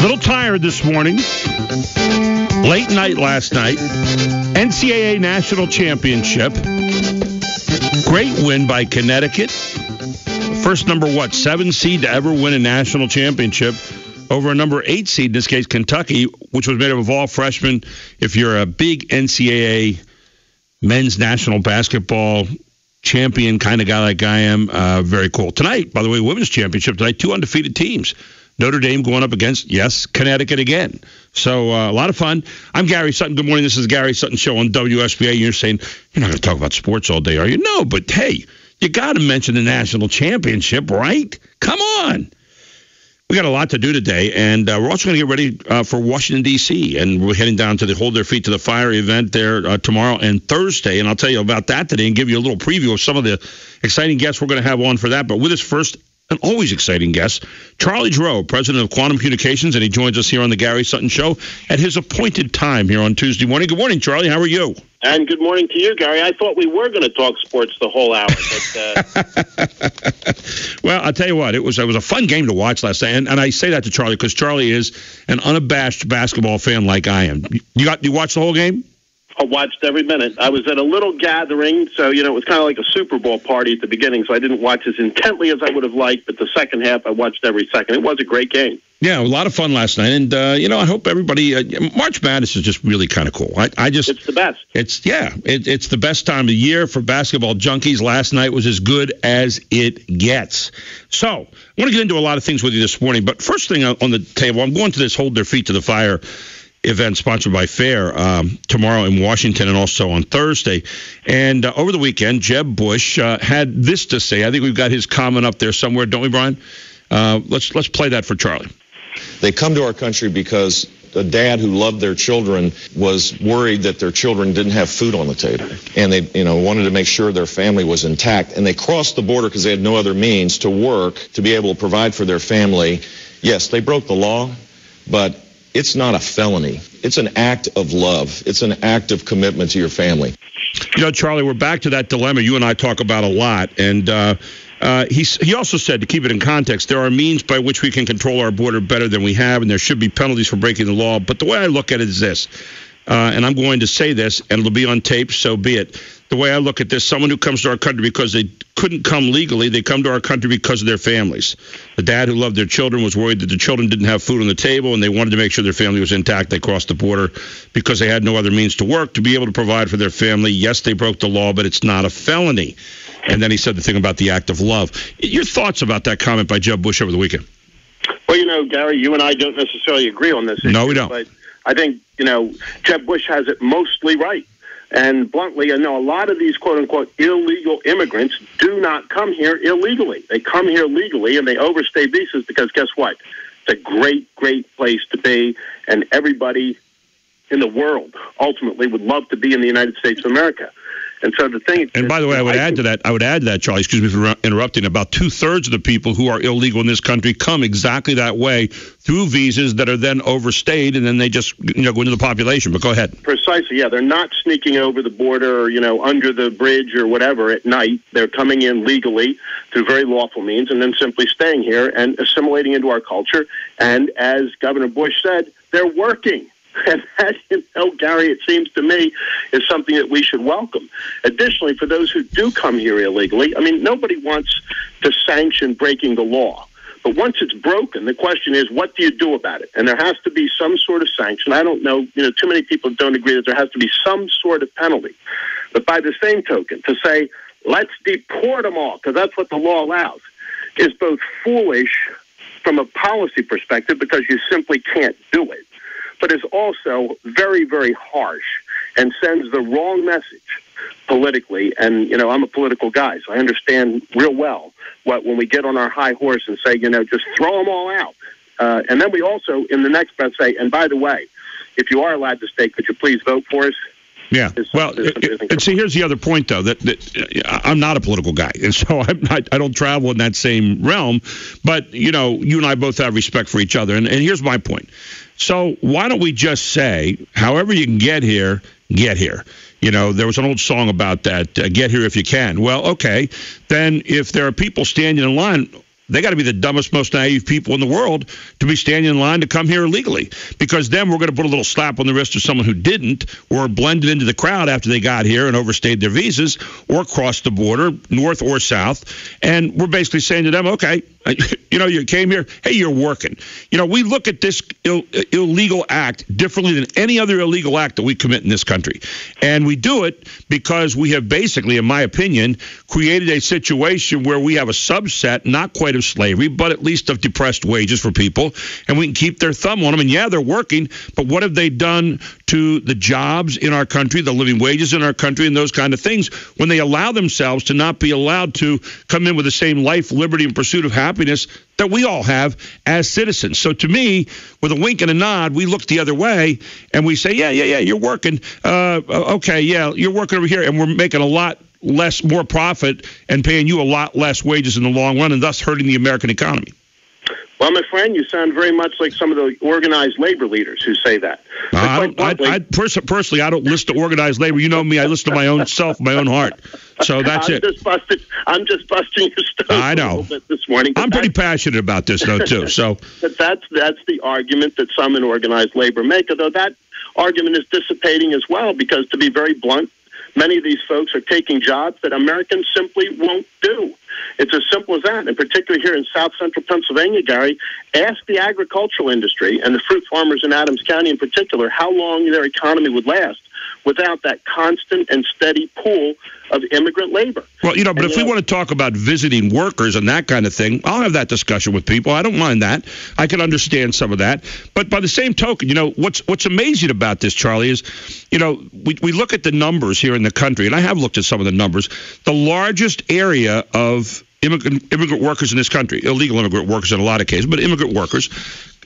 Little tired this morning. Late night last night. NCAA National Championship. Great win by Connecticut. First number, 7 seed to ever win a national championship over a number 8 seed, in this case Kentucky, which was made up of all freshmen. If you're a big NCAA men's national basketball champion kind of guy like I am, very cool. Tonight, by the way, women's championship tonight, 2 undefeated teams. Notre Dame going up against, Connecticut again. So a lot of fun. I'm Gary Sutton. Good morning. This is the Gary Sutton Show on WSBA. You're saying, you're not going to talk about sports all day, are you? No, but hey, you got to mention the national championship, right? Come on. We got a lot to do today, and we're also going to get ready for Washington, D.C., and we're heading down to the Hold Their Feet to the Fire event there tomorrow and Thursday, and I'll tell you about that today and give you a little preview of some of the exciting guests we're going to have on for that. But with us first, an always exciting guest, Charlie Gerow, president of Quantum Communications, and he joins us here on the Gary Sutton Show at his appointed time here on Tuesday morning. Good morning, Charlie. How are you? And good morning to you, Gary. I thought we were going to talk sports the whole hour. But, Well, I'll tell you what, it was a fun game to watch last night, and I say that to Charlie because Charlie is an unabashed basketball fan like I am. You watched the whole game? I watched every minute. I was at a little gathering, so, it was kind of like a Super Bowl party at the beginning, so I didn't watch as intently as I would have liked, but the second half I watched every second. It was a great game. Yeah, a lot of fun last night, and, I hope everybody March Madness is just really kind of cool. It's the best. It's the best time of year for basketball junkies. Last night was as good as it gets. So, I want to get into a lot of things with you this morning, but first thing on the table, I'm going to this Hold Their Feet to the Fire event sponsored by FAIR tomorrow in Washington and also on Thursday. And over the weekend, Jeb Bush had this to say. I think we've got his comment up there somewhere, don't we, Brian? Let's play that for Charlie. They come to our country because a dad who loved their children was worried that their children didn't have food on the table. And they, wanted to make sure their family was intact. And they crossed the border because they had no other means to work to be able to provide for their family. Yes, they broke the law, but it's not a felony. It's an act of love. It's an act of commitment to your family. Charlie, we're back to that dilemma you and I talk about a lot. And he also said, to keep it in context, there are means by which we can control our border better than we have, and there should be penalties for breaking the law. But the way I look at it is this, and I'm going to say this, and it'll be on tape, so be it. The way I look at this, someone who comes to our country because they couldn't come legally, they come to our country because of their families. The dad who loved their children was worried that the children didn't have food on the table, and they wanted to make sure their family was intact. They crossed the border because they had no other means to work to be able to provide for their family. Yes, they broke the law, but it's not a felony. And then he said the thing about the act of love. Your thoughts about that comment by Jeb Bush over the weekend? Well, Gary, you and I don't necessarily agree on this issue. No, we don't. But I think, Jeb Bush has it mostly right. And bluntly, I know a lot of these quote-unquote illegal immigrants do not come here illegally. They come here legally, and they overstay visas because guess what? It's a great, great place to be, and everybody in the world ultimately would love to be in the United States of America. And so the thing. And by the way, I would add to that, Charlie, excuse me for interrupting, about 2/3 of the people who are illegal in this country come exactly that way through visas that are then overstayed, and then they just go into the population. But go ahead. Precisely, yeah. They're not sneaking over the border or, under the bridge or whatever at night. They're coming in legally through very lawful means and then simply staying here and assimilating into our culture. And as Governor Bush said, they're working. And that, Gary, it seems to me, is something that we should welcome. Additionally, for those who do come here illegally, nobody wants to sanction breaking the law. But once it's broken, the question is, what do you do about it? And there has to be some sort of sanction. I don't know, too many people don't agree that there has to be some sort of penalty. But by the same token, to say, let's deport them all, because that's what the law allows, is both foolish from a policy perspective because you simply can't do it, but is also very, very harsh and sends the wrong message politically. And, I'm a political guy, so I understand real well when we get on our high horse and say, just throw them all out. And then we also, in the next breath, say, and by the way, if you are allowed to stay, could you please vote for us? Yeah. Well, and see, here's the other point, though, that I'm not a political guy, and so I don't travel in that same realm. But, you and I both have respect for each other. And here's my point. So why don't we just say, however you can get here, get here. There was an old song about that, get here if you can. Well, okay, then if there are people standing in line they got to be the dumbest, most naive people in the world to be standing in line to come here illegally, because then we're going to put a little slap on the wrist of someone who didn't, or blended into the crowd after they got here and overstayed their visas, or crossed the border, north or south. And we're basically saying to them, okay, you came here, hey, you're working. We look at this illegal act differently than any other illegal act that we commit in this country. And we do it because we have basically, in my opinion, created a situation where we have a subset, not quite of slavery, but at least of depressed wages for people, and we can keep their thumb on them. And yeah, they're working, but what have they done to the jobs in our country, the living wages in our country, and those kind of things, when they allow themselves to not be allowed to come in with the same life, liberty, and pursuit of happiness that we all have as citizens? So to me, with a wink and a nod, we look the other way and we say, yeah, you're working. Okay, yeah, you're working over here, and we're making a lot more profit and paying you a lot less wages in the long run, and thus hurting the American economy. Well, my friend, you sound very much like some of the organized labor leaders who say that. Personally, I don't listen to organized labor. You know me, I listen to my own self, my own heart. So that's it. I'm just busting your stove I know. a little bit this morning. I'm pretty passionate about this, though, too. So, but that's the argument that some in organized labor make, although that argument is dissipating as well, because, to be very blunt, many of these folks are taking jobs that Americans simply won't do. It's as simple as that. And particularly here in South Central Pennsylvania, Gary, ask the agricultural industry and the fruit farmers in Adams County in particular how long their economy would last without that constant and steady pool of immigrant labor. Well, but if we want to talk about visiting workers and that kind of thing, I'll have that discussion with people. I don't mind that. I can understand some of that. But by the same token, what's amazing about this, Charlie, is, we look at the numbers here in the country, and I have looked at some of the numbers. The largest area of immigrant workers in this country, illegal immigrant workers in a lot of cases, but immigrant workers,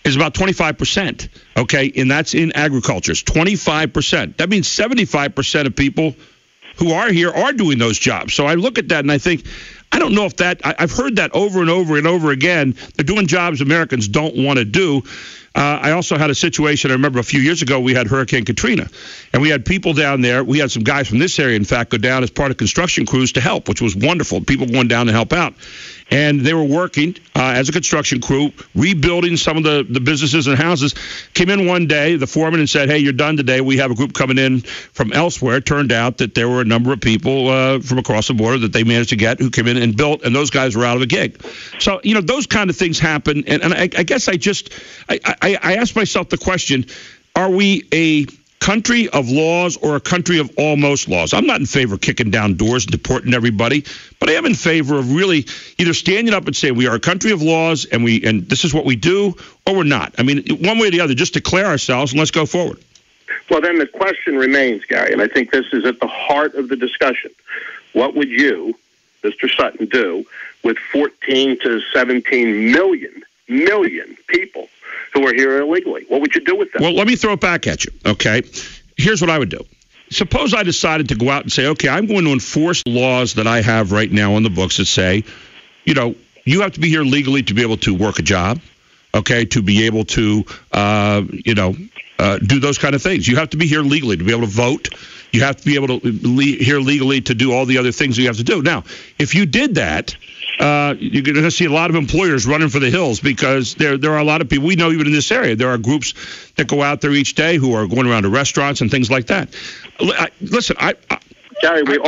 is about 25%, okay? And that's in agriculture. It's 25%. That means 75% of people who are here are doing those jobs. So I look at that and I think, I don't know if that, I've heard that over and over and over again. They're doing jobs Americans don't want to do. I also had a situation, I remember a few years ago, we had Hurricane Katrina, and we had people down there. We had some guys from this area, in fact, go down as part of construction crews to help, which was wonderful. People going down to help out. And they were working as a construction crew, rebuilding some of the businesses and houses. Came in one day, the foreman, and said, hey, you're done today. We have a group coming in from elsewhere. It turned out that there were a number of people from across the border that they managed to get who came in and built, and those guys were out of a gig. So, those kind of things happen. And I guess I ask myself the question, are we a country of laws or a country of almost laws? I'm not in favor of kicking down doors and deporting everybody, but I am in favor of really either standing up and saying we are a country of laws and this is what we do, or we're not. I mean, one way or the other, just declare ourselves and let's go forward. Well, then the question remains, Gary, and I think this is at the heart of the discussion. What would you, Mr. Sutton, do with 14 to 17 million people who are here illegally? What would you do with them? Well, let me throw it back at you, okay? Here's what I would do. Suppose I decided to go out and say, okay, I'm going to enforce laws that I have right now on the books that say, you have to be here legally to be able to work a job, okay, to be able to, do those kind of things. You have to be here legally to be able to vote. You have to be able to here legally to do all the other things you have to do. Now, if you did that, you're going to see a lot of employers running for the hills, because there are a lot of people we know even in this area. There are groups that go out there each day who are going around to restaurants and things like that. Listen, Gary, we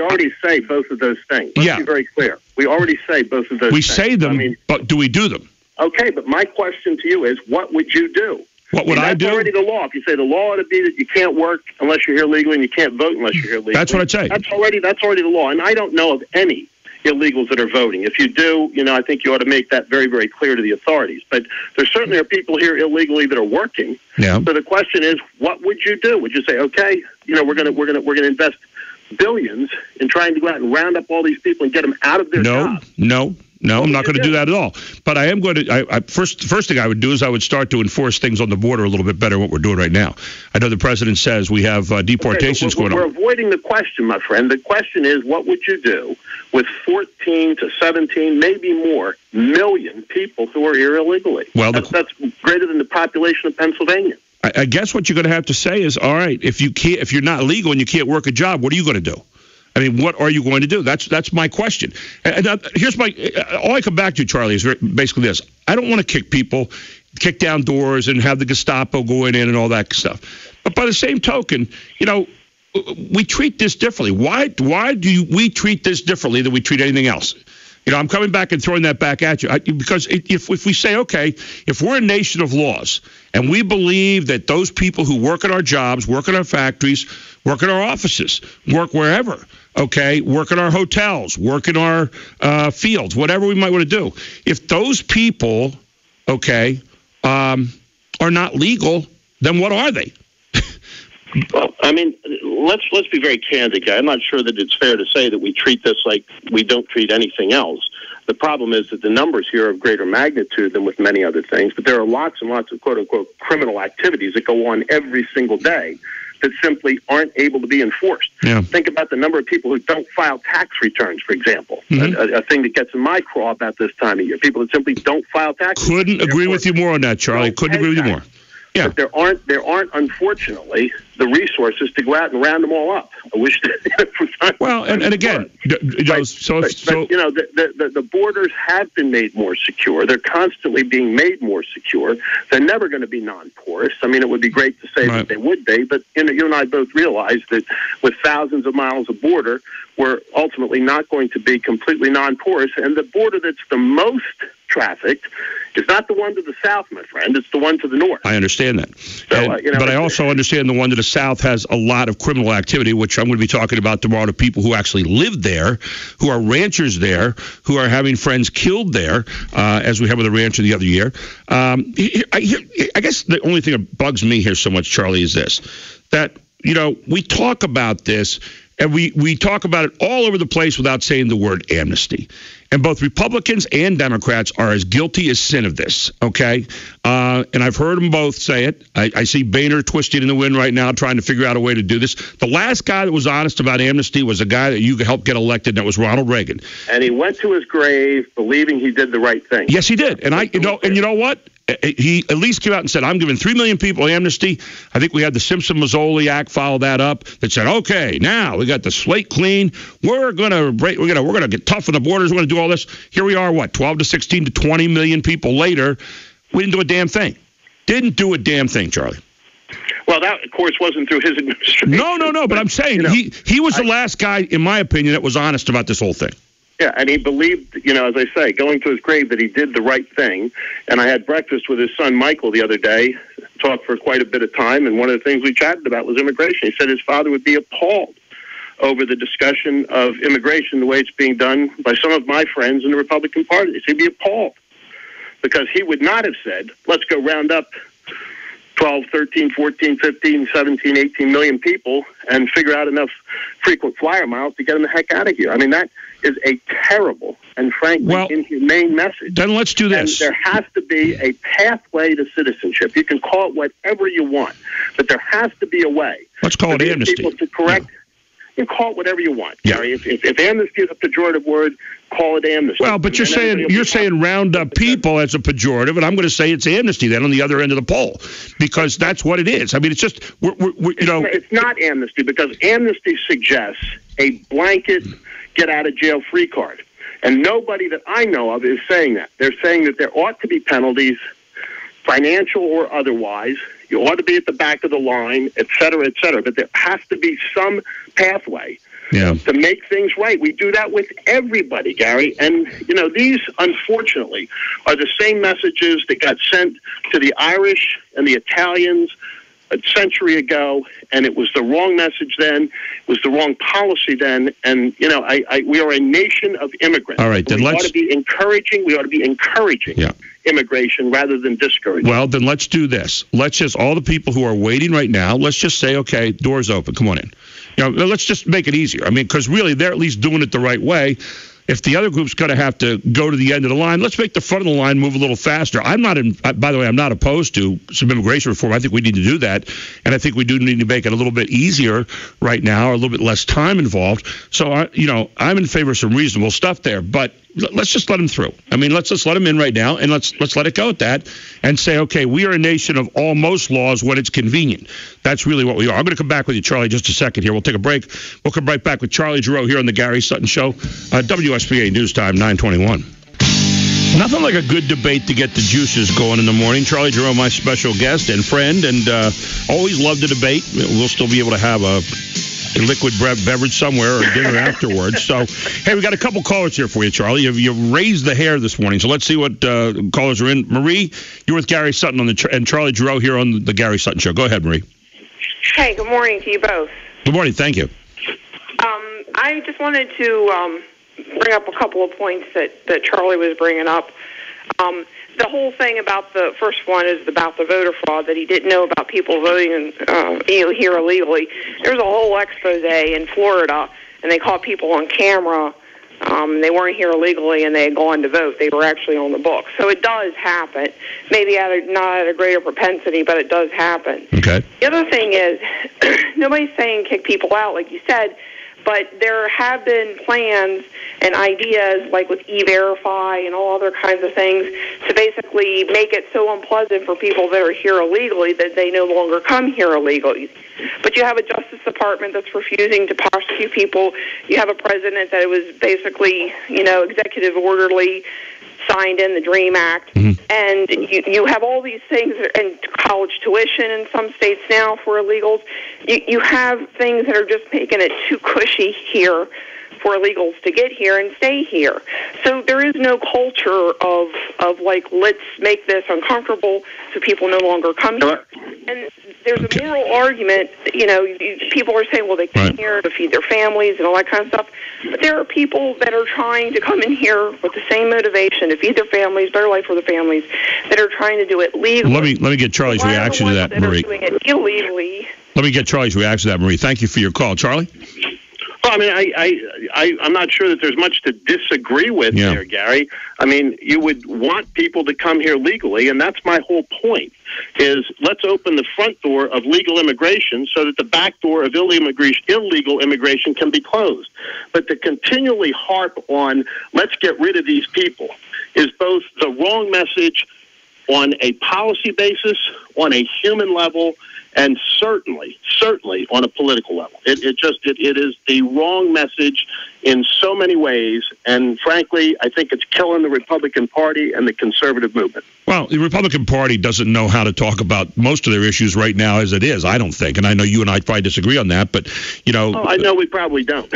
already say both of those things. Let's be very clear. We already say both of those things. We say them, but do we do them? Okay, but my question to you is, what would you do? What would I do? That's already the law. If you say the law ought to be that you can't work unless you're here legally and you can't vote unless you're here legally. That's what I'd say. That's already the law. And I don't know of any illegals that are voting. If you do, I think you ought to make that very, very clear to the authorities. But there certainly are people here illegally that are working. Yeah. So the question is, what would you do? Would you say, okay, we're gonna invest billions in trying to go out and round up all these people and get them out of their jobs? No, I'm not going to do that at all. But I am going to. First thing I would do is I would start to enforce things on the border a little bit better than what we're doing right now. I know the president says we have deportations going on. We're avoiding the question, my friend. The question is, what would you do with 14 to 17, maybe more, million people who are here illegally? Well, that's greater than the population of Pennsylvania. I guess what you're going to have to say is, all right, if you're not legal and you can't work a job, what are you going to do? I mean, what are you going to do? That's my question. And here's all I come back to, Charlie, is basically this. I don't want to kick down doors and have the Gestapo going in and all that stuff. But by the same token, we treat this differently. Why do we treat this differently than we treat anything else? I'm coming back and throwing that back at you because if we say, okay, if we're a nation of laws and we believe that those people who work at our jobs, work in our factories, work in our offices, work wherever, okay, work in our hotels, work in our fields, whatever we might want to do, if those people, okay, are not legal, then what are they? Well, I mean, let's be very candid, guy. I'm not sure that it's fair to say that we treat this like we don't treat anything else. The problem is that the numbers here are of greater magnitude than with many other things, but there are lots and lots of quote-unquote criminal activities that go on every single day that simply aren't able to be enforced. Yeah. Think about the number of people who don't file tax returns, for example, a thing that gets in my craw about this time of year. People that simply don't file tax returns. Couldn't agree with you more on that, Charlie. Couldn't agree with you more. Yeah. But there aren't, unfortunately, the resources to go out and round them all up. I wish that. Well, and again, the borders have been made more secure. They're constantly being made more secure. They're never going to be non-porous. I mean, it would be great to say that they would be, but you and I both realize that with thousands of miles of border, we're ultimately not going to be completely non-porous. And the border that's the most trafficked is not the one to the south, my friend. It's the one to the north. I understand that. So, but I also understand the one to the south has a lot of criminal activity, which I'm going to be talking about tomorrow to people who actually live there, who are ranchers there, who are having friends killed there, as we had with a rancher the other year. I guess the only thing that bugs me here so much, Charlie, is this, that, we talk about this, and we talk about it all over the place without saying the word amnesty. And both Republicans and Democrats are as guilty as sin of this, okay? And I've heard them both say it. I see Boehner twisting in the wind right now trying to figure out a way to do this. The last guy that was honest about amnesty was a guy that you helped get elected, and that was Ronald Reagan. And he went to his grave believing he did the right thing. Yes, he did. And you know what? He at least came out and said, I'm giving 3 million people amnesty. I think we had the Simpson-Mazzoli Act follow that up that said, okay, now we got the slate clean. We're gonna get tough on the borders. We're gonna do all this. Here we are, 12 to 16 to 20 million people later. We didn't do a damn thing. Didn't do a damn thing, Charlie. Well, that, of course, wasn't through his administration. No, but I'm saying he was the last guy, in my opinion, that was honest about this whole thing. Yeah, and he believed, as I say, going to his grave, that he did the right thing. And I had breakfast with his son, Michael, the other day, talked for quite a bit of time, and one of the things we chatted about was immigration. He said his father would be appalled over the discussion of immigration, the way it's being done by some of my friends in the Republican Party. He'd be appalled because he would not have said, let's go round up 12, 13, 14, 15, 17, 18 million people and figure out enough frequent flyer miles to get them the heck out of here. I mean, that is a terrible and frankly inhumane message. Then let's do this. And there has to be a pathway to citizenship. You can call it whatever you want, but there has to be a way. Let's call it amnesty. People to correct. Yeah. You can call it whatever you want, Gary. If amnesty is a pejorative word, call it amnesty. Well, but you're saying round up people as a pejorative, and I'm going to say it's amnesty then on the other end of the pole, because that's what it is. I mean, it's just it's not amnesty, because amnesty suggests a blanket get out of jail free card, and nobody that I know of is saying that. They're saying that there ought to be penalties, financial or otherwise. You ought to be at the back of the line, et cetera, but there has to be some pathway to make things right. We do that with everybody, Gary. And, these, unfortunately, are the same messages that got sent to the Irish and the Italians a century ago, and it was the wrong message then, it was the wrong policy then, and, we are a nation of immigrants. All right, then we ought to be encouraging immigration rather than discouraging. Well, then let's do this. Let's just, all the people who are waiting right now, let's just say, okay, doors open, come on in. Let's just make it easier. I mean, because really they're at least doing it the right way. If the other group's going to have to go to the end of the line, let's make the front of the line move a little faster. By the way, I'm not opposed to some immigration reform. I think we need to do that, and I think we do need to make it a little bit easier right now, or a little bit less time involved. So, I'm in favor of some reasonable stuff there. But let's just let them through. I mean, let's just let them in right now, and let's let it go at that, and say, okay, we are a nation of almost laws when it's convenient. That's really what we are. I'm going to come back with you, Charlie, just a second here. We'll take a break. We'll come right back with Charlie Gerow here on the Gary Sutton Show, WSBA News Time 921. Nothing like a good debate to get the juices going in the morning. Charlie Gerow, my special guest and friend, and always love to debate. We'll still be able to have a liquid beverage somewhere or dinner afterwards. So, hey, we got a couple callers here for you, Charlie. You raised the hair this morning, so let's see what callers are in. Marie, you're with Gary Sutton and Charlie Gerow here on the Gary Sutton Show. Go ahead, Marie. Hey, good morning to you both. Good morning. Thank you. I just wanted to bring up a couple of points that Charlie was bringing up. The whole thing about the first one is about the voter fraud, that he didn't know about people voting here illegally. There's a whole expose in Florida, and they caught people on camera. They weren't here illegally, and they had gone to vote. They were actually on the books. So it does happen. Maybe not at a greater propensity, but it does happen. Okay. The other thing is, nobody's saying kick people out, like you said, but there have been plans and ideas, like with E-Verify and all other kinds of things, to basically make it so unpleasant for people that are here illegally that they no longer come here illegally. But you have a Justice Department that's refusing to prosecute people. You have a president that was basically, executive orderly, signed in the DREAM Act. Mm-hmm. And you have all these things, and college tuition in some states now for illegals. You have things that are just making it too cushy here for illegals to get here and stay here. So there is no culture of like, let's make this uncomfortable so people no longer come here. And there's a moral argument, people are saying, well, they came here to feed their families and all that kind of stuff. But there are people that are trying to come in here with the same motivation to feed their families, better life for their families, that are trying to do it legally. Let me get Charlie's reaction to that, Marie. Doing it illegally. Let me get Charlie's reaction to that, Marie. Thank you for your call. Charlie? Well, I mean, I'm not sure that there's much to disagree with there, Gary. I mean, you would want people to come here legally, and that's my whole point, is let's open the front door of legal immigration so that the back door of illegal immigration can be closed. But to continually harp on let's get rid of these people is both the wrong message on a policy basis, on a human level, and certainly on a political level. It is the wrong message in so many ways, and frankly, I think it's killing the Republican Party and the conservative movement. Well, the Republican Party doesn't know how to talk about most of their issues right now as it is, I don't think, and I know you and I probably disagree on that, but, I know we probably don't.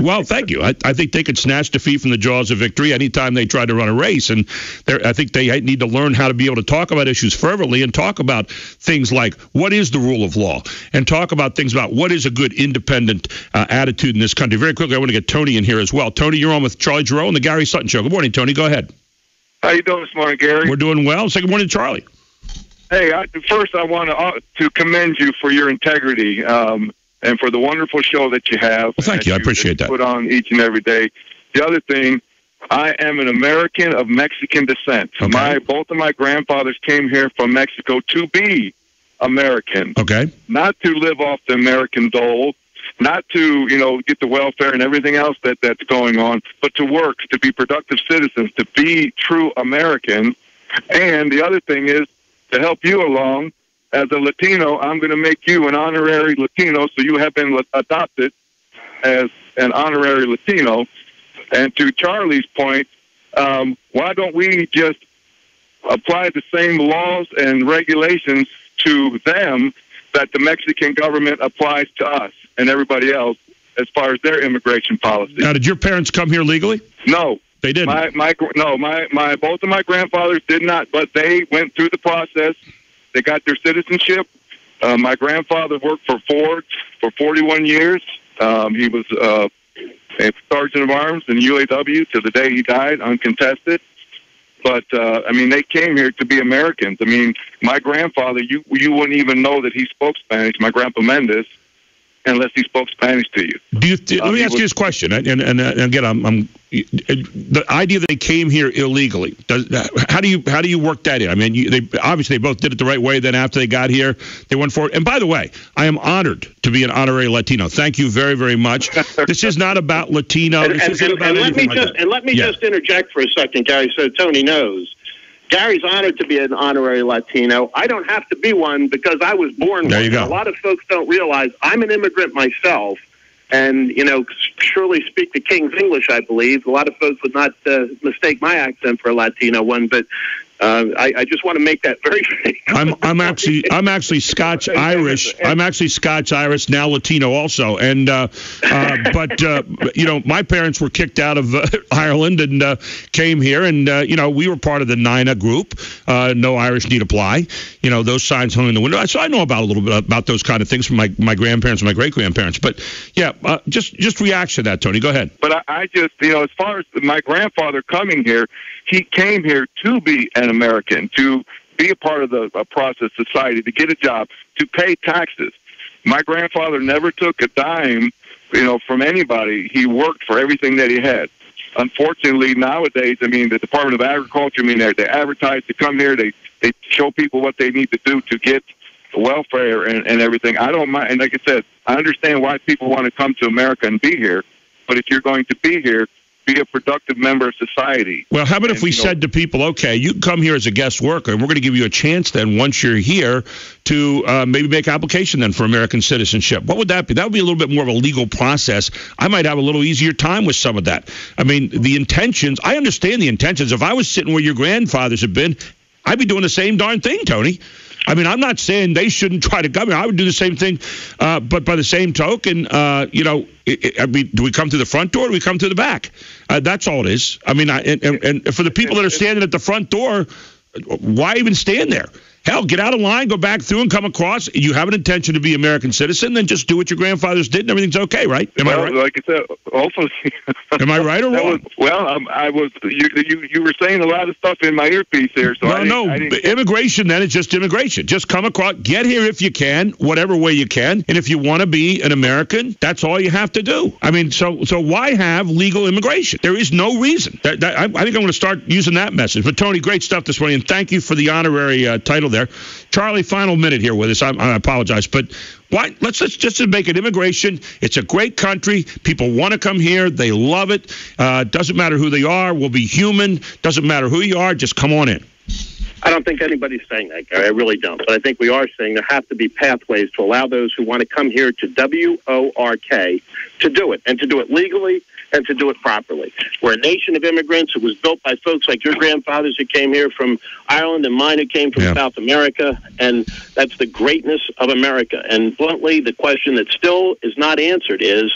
Well, thank you. I think they could snatch defeat from the jaws of victory anytime they try to run a race, and I think they need to learn how to be able to talk about issues fervently and talk about things like what is the rule of law, and talk about things about what is a good independent attitude in this country. Very quickly, I want to get Tony in here as well. Tony, you're on with Charlie Gerow and the Gary Sutton Show. Good morning, Tony. Go ahead. How you doing this morning, Gary? We're doing well. Say good morning, Charlie. Hey, first I want to commend you for your integrity and for the wonderful show that you have. Well, thank you. I appreciate that. Put on each and every day. The other thing, I am an American of Mexican descent. Okay. Both of my grandfathers came here from Mexico to be American. Okay. Not to live off the American dole, not to, get the welfare and everything else that's going on, but to work, to be productive citizens, to be true Americans. And the other thing is, to help you along, as a Latino, I'm going to make you an honorary Latino, so you have been adopted as an honorary Latino. And to Charlie's point, why don't we just apply the same laws and regulations to them that the Mexican government applies to us and everybody else as far as their immigration policy? Now, did your parents come here legally? No. They didn't? Both of my grandfathers did not, but they went through the process. They got their citizenship. My grandfather worked for Ford for 41 years. He was a sergeant of arms in UAW to the day he died, uncontested. But, they came here to be Americans. My grandfather, you wouldn't even know that he spoke Spanish, my Grandpa Mendez. unless he spoke Spanish to you. Let me ask you this question, and again, I'm the idea that they came here illegally. How do you work that in? I mean, they obviously both did it the right way. Then after they got here, they went forward. And by the way, I am honored to be an honorary Latino. Thank you very, very much. This is not about Latino. And let me just interject for a second, Gary, so Tony knows. Gary's honored to be an honorary Latino. I don't have to be one because I was born one. There you go. A lot of folks don't realize I'm an immigrant myself, and, surely speak the King's English, I believe. A lot of folks would not mistake my accent for a Latino one, but I just want to make that very clear. I'm actually Scotch Irish. I'm actually Scotch Irish, now Latino also. And but my parents were kicked out of Ireland and came here, and we were part of the NINA group. No Irish need apply. Those signs hung in the window. So I know about a little bit about those kind of things from my grandparents and my great grandparents. But just reaction to that, Tony. Go ahead. But I just as far as my grandfather coming here, he came here to be an American, to be a part of the process society, to get a job, to pay taxes. My grandfather never took a dime, from anybody. He worked for everything that he had. Unfortunately, nowadays, the Department of Agriculture, they advertise to come here. They show people what they need to do to get welfare and everything. I don't mind. And like I said, I understand why people want to come to America and be here. But if you're going to be here, be a productive member of society. Well, how about if we said to people, okay, you can come here as a guest worker, and we're going to give you a chance then once you're here to maybe make application then for American citizenship. What would that be? That would be a little bit more of a legal process. I might have a little easier time with some of that. The intentions, I understand the intentions. If I was sitting where your grandfathers have been, I'd be doing the same darn thing, Tony. I'm not saying they shouldn't try to come here. I would do the same thing, but by the same token, do we come through the front door or do we come through the back? That's all it is. And for the people that are standing at the front door, why even stand there? Hell, get out of line, go back through and come across. You have an intention to be an American citizen, then just do what your grandfathers did and everything's okay, right? Am I right? Like I said, hopefully. Am I right or wrong? I was. You were saying a lot of stuff in my earpiece here. So immigration then is just immigration. Just come across, get here if you can, whatever way you can. And if you want to be an American, that's all you have to do. So why have legal immigration? There is no reason. I think I'm going to start using that message. But Tony, great stuff this morning, and thank you for the honorary title there. Charlie, final minute here with us. I apologize, but why? Let's just make it immigration. It's a great country. People want to come here. They love it. Doesn't matter who they are. We'll be human. Doesn't matter who you are. Just come on in. I don't think anybody's saying that, Gary. I really don't. But I think we are saying there have to be pathways to allow those who want to come here to WORK to do it, and to do it legally and to do it properly. We're a nation of immigrants. It was built by folks like your grandfathers who came here from Ireland and mine who came from South America, and that's the greatness of America. And bluntly, the question that still is not answered is,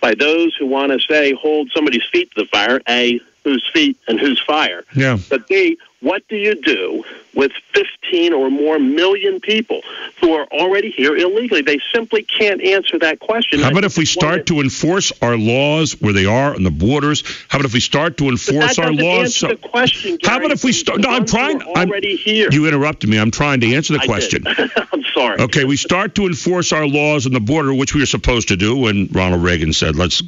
by those who want to say, hold somebody's feet to the fire, A, whose feet and whose fire? Yeah. But B, what do you do with 15 or more million people who are already here illegally? They simply can't answer that question. How about if we start to enforce our laws where they are on the borders? How about if we start to enforce our laws? Answer the question, Gary. How about if we start? No, I'm trying. Already here. You interrupted me. I'm trying to answer the question. I'm sorry. Okay, we start to enforce our laws on the border, which we were supposed to do when Ronald Reagan said, let's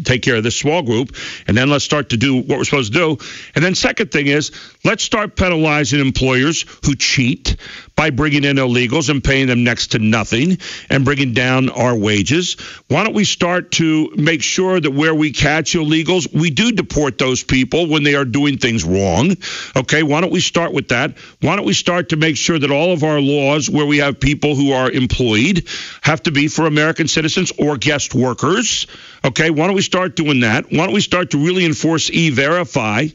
take care of this small group, and then let's start to do what we're supposed to do. And then second thing is, let's start penalizing employers who cheat by bringing in illegals and paying them next to nothing and bringing down our wages. Why don't we start to make sure that where we catch illegals, we do deport those people when they are doing things wrong? Okay, why don't we start with that? Why don't we start to make sure that all of our laws where we have people who are employed have to be for American citizens or guest workers? Okay, why don't we start doing that? Why don't we start to really enforce E-Verify?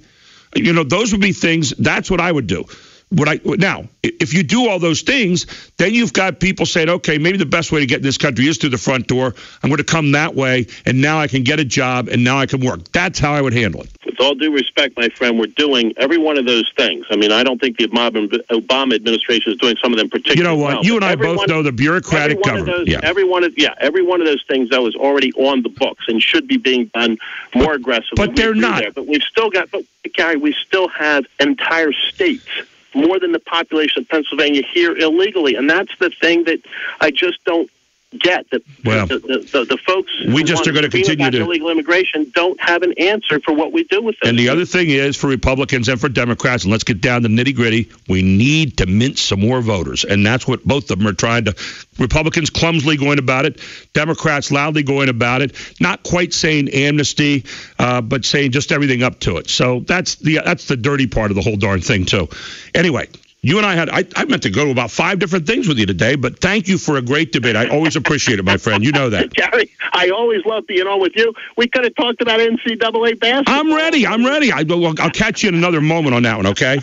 Those would be things. That's what I would do. Now, if you do all those things, then you've got people saying, okay, maybe the best way to get in this country is through the front door. I'm going to come that way, and now I can get a job, and now I can work. That's how I would handle it. With all due respect, my friend, we're doing every one of those things. I don't think the Obama administration is doing some of them particularly well. You know what? You and I both know the bureaucratic government. Every one of those things, though, is already on the books and should be being done more aggressively. But they're not. But Gary, we still have entire states, more than the population of Pennsylvania, here illegally. And that's the thing that I just don't get that the folks we just are going to continue to illegal immigration don't have an answer for what we do with them. And the other thing is, for Republicans and for Democrats, and let's get down to nitty-gritty, we need to mince some more voters. And that's what both of them are trying to. Republicans clumsily going about it, Democrats loudly going about it, not quite saying amnesty, but saying just everything up to it. So that's the dirty part of the whole darn thing, too. Anyway, you and I meant to go to about 5 different things with you today, but thank you for a great debate. I always appreciate it, my friend. You know that. Gary, I always love being on with you. We could have talked about NCAA basketball. I'm ready. I'll catch you in another moment on that one, okay?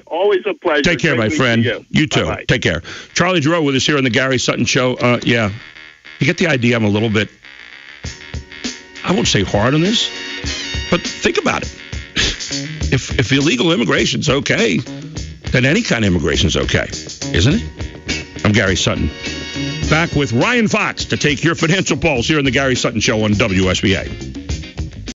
Always a pleasure. Take care, my friend. You too. Bye-bye. Take care. Charlie Gerow with us here on the Gary Sutton Show. Yeah. You get the idea. I'm a little bit, I won't say hard on this, but think about it. If illegal immigration's okay, then any kind of immigration's okay, isn't it? I'm Gary Sutton. Back with Ryan Fox to take your financial pulse here on the Gary Sutton Show on WSBA.